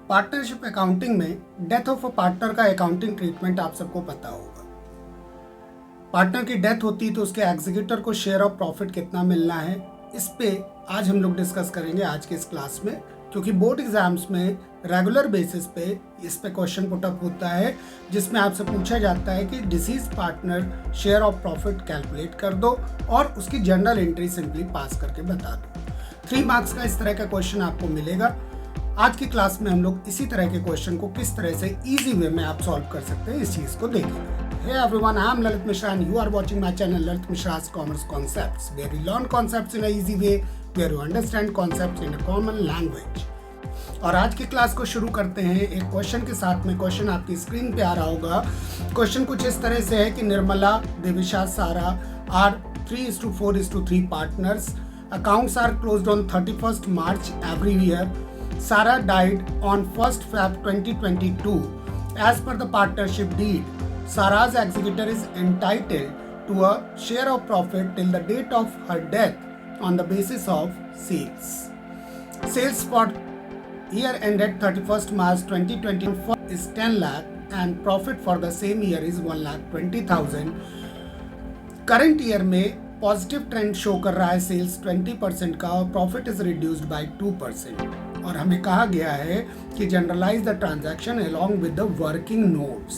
Partnership accounting में death of a partner का accounting treatment आप सबको पता होगा। पार्टनर की डेथ होती तो उसके एग्जीक्यूटर को शेयर ऑफ प्रॉफिट कितना मिलना है, इस पे आज हम लोग डिस्कस करेंगे आज के इस क्लास में, क्योंकि बोर्ड एग्जाम्स में रेगुलर बेसिस पे इस पे क्वेश्चन पुटअप होता है जिसमें आपसे पूछा जाता है कि disease partner share of profit calculate कर दो और उसकी जर्नल एंट्री सिंपली पास करके बता दो। 3 मार्क्स का इस तरह का क्वेश्चन आपको मिलेगा। आज की क्लास में हम लोग इसी तरह के क्वेश्चन को किस तरह से इजी वे में आप सॉल्व कर सकते हैं इस चीज को देखेंगे। Hey everyone, I am Lalit Mishra and you are watching my channel Lalit Mishra's Commerce Concepts, where we learn concepts in a easy way, where you understand concepts in a common language. और आज की class को शुरू करते हैं एक question के साथ में। क्वेश्चन आपकी स्क्रीन पे आ रहा होगा। क्वेश्चन कुछ इस तरह से है कि निर्मला, देविशा, सारा are 3:4:3 partners. Accounts are closed on 31st March every year. Sarah died on 1st Feb 2022. As per the partnership deed, Sarah's executor is entitled to a share of profit till the date of her death on the basis of sales. Sales for year ended 31st March 2024 is 10 lakh and profit for the same year is 1,20,000. Current year में positive trend show कर रहा है sales 20% का और profit is reduced by 2%। और हमें कहा गया है कि generalize the transaction along with the working notes.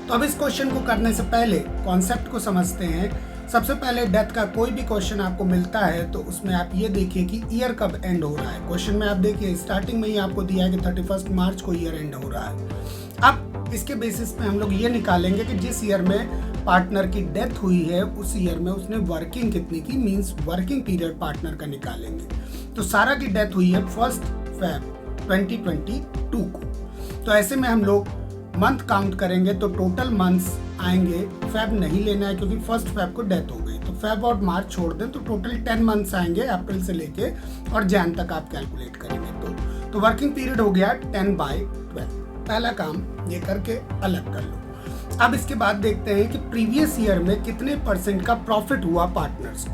तो अब इस क्वेश्चन को करने से पहले कॉन्सेप्ट को समझते हैं। सबसे पहले डेथ का कोई भी क्वेश्चन आपको मिलता है तो उसमें आप ये देखिए कि ईयर कब एंड हो रहा है। क्वेश्चन में आप देखिए स्टार्टिंग में ही आपको दिया है कि 31 मार्च को ईयर एंड हो रहा है। अब इसके बेसिस पे हम लोग ये निकालेंगे कि जिस ईयर में पार्टनर की डेथ हुई है उस ईयर में उसने वर्किंग कितनी की, मींस वर्किंग पीरियड पार्टनर का निकालेंगे। तो सारा की डेथ हुई है 1 Feb 2022 को। तो ऐसे में हम लोग मंथ काउंट करेंगे तो टोटल मंथ्स आएंगे। फेब नहीं लेना है क्योंकि 1 Feb को डेथ हो गई, तो फेब और मार्च छोड़ दें तो टोटल 10 मंथ्स आएंगे अप्रैल से लेके और जैन तक आप कैलकुलेट करेंगे। तो वर्किंग पीरियड हो गया 10/12। पहला काम ये करके अलग कर लो। अब इसके बाद देखते हैं कि प्रीवियस ईयर में कितने % का प्रॉफिट हुआ पार्टनर्स को।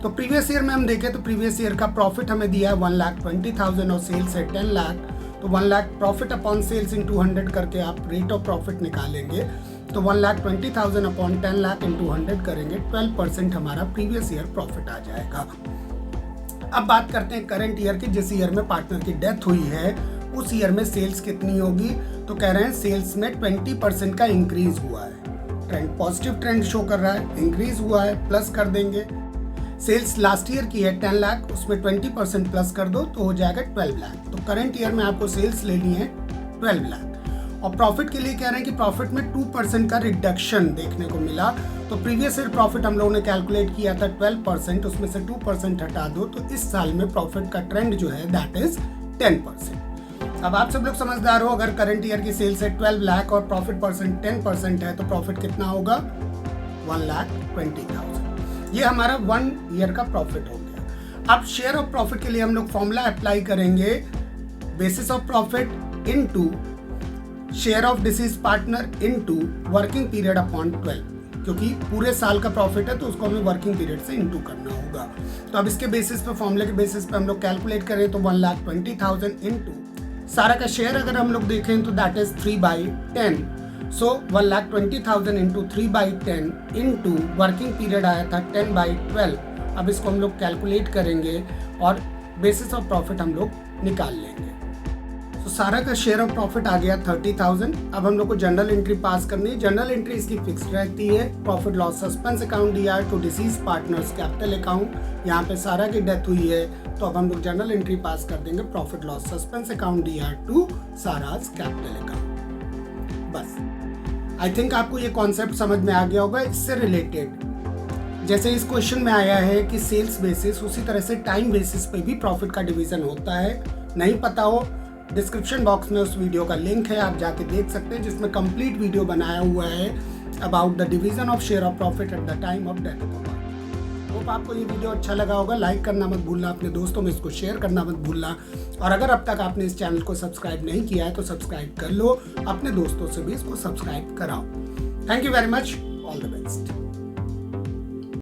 तो प्रीवियस ईयर में हम देखें तो प्रीवियस ईयर का प्रॉफिट हमें दिया है 1,20,000 और सेल्स है 10 लाख। तो 1 लाख प्रॉफिट अपॉन सेल्स इन 200 करके आप रेट ऑफ प्रॉफिट निकालेंगे। तो 1,20,000 अपॉन 10 लाख इन 200 करेंगे, 12% हमारा प्रीवियस ईयर प्रॉफिट आ जाएगा। अब बात करते हैं करंट ईयर की, जिस ईयर में पार्टनर की डेथ हुई है उस ईयर में सेल्स कितनी होगी। तो कह रहे हैं सेल्स में 20% का इंक्रीज हुआ है। ट्रेंड पॉजिटिव ट्रेंड शो कर रहा है, इंक्रीज हुआ है, प्लस कर देंगे। सेल्स लास्ट ईयर की है 10 लाख, उसमें 20% प्लस कर दो तो हो जाएगा 12 लाख। तो करंट ईयर में आपको सेल्स लेनी है 12 लाख। और प्रॉफिट के लिए कह रहे हैं कि प्रॉफिट में 2% का रिडक्शन देखने को मिला। तो प्रीवियस ईयर प्रॉफिट हम लोगों ने कैलकुलेट किया था 12%, उसमें से 2% हटा दो तो इस साल में प्रॉफिट का ट्रेंड जो है दैट इज 10%। अब आप सब लोग समझदार हो, अगर करंट ईयर की सेल्स है 12 लाख और प्रॉफिट परसेंट 10% है तो प्रॉफिट कितना होगा 1,20,000। ये हमारा 1 ईयर का प्रॉफिट हो गया। अब शेयर ऑफ प्रॉफिट के लिए हम लोग फॉर्मूला अप्लाई करेंगे, basis of profit into share of disease partner into working period upon 12, क्योंकि पूरे साल का प्रॉफिट है तो उसको हमें वर्किंग पीरियड से इनटू करना होगा। तो अब इसके बेसिस पे फॉर्मूले के बेसिस पे हम लोग कैलकुलेट करें तो 1,20,000 इनटू सारा का शेयर अगर हम लोग देखें तो that is 3/10। So 1,20,000 into 3/10 into working period आया था 10/12। अब इसको हम लोग कैलकुलेट करेंगे और बेसिस ऑफ प्रॉफिट हम लोग निकाल लेंगे। तो सारा का शेयर ऑफ प्रॉफिट आ गया 30,000। अब हम लोग को जर्नल एंट्री पास करनी है। जर्नल एंट्री इसकी फिक्स रहती है। Profit loss suspense account DR to deceased partners capital account. यहाँ पे सारा की डेथ हुई है तो अब हम लोग जर्नल एंट्री पास कर देंगे profit loss suspense account DR to साराज कैपिटल अकाउंट। बस आई थिंक आपको ये कॉन्सेप्ट समझ में आ गया होगा। इससे रिलेटेड जैसे इस क्वेश्चन में आया है कि सेल्स बेसिस, उसी तरह से टाइम बेसिस पे भी प्रॉफिट का डिवीजन होता है। नहीं पता हो, डिस्क्रिप्शन बॉक्स में उस वीडियो का लिंक है, आप जाके देख सकते हैं, जिसमें कंप्लीट वीडियो बनाया हुआ है about the division of share of profit at the time of death. Hope आपको ये वीडियो अच्छा लगा होगा। लाइक करना मत भूलना, अपने दोस्तों में इसको शेयर करना मत भूलना। और अगर अब तक आपने इस चैनल को सब्सक्राइब नहीं किया है तो सब्सक्राइब कर लो, अपने दोस्तों से भी इसको सब्सक्राइब कराओ। Thank you very much, all the best.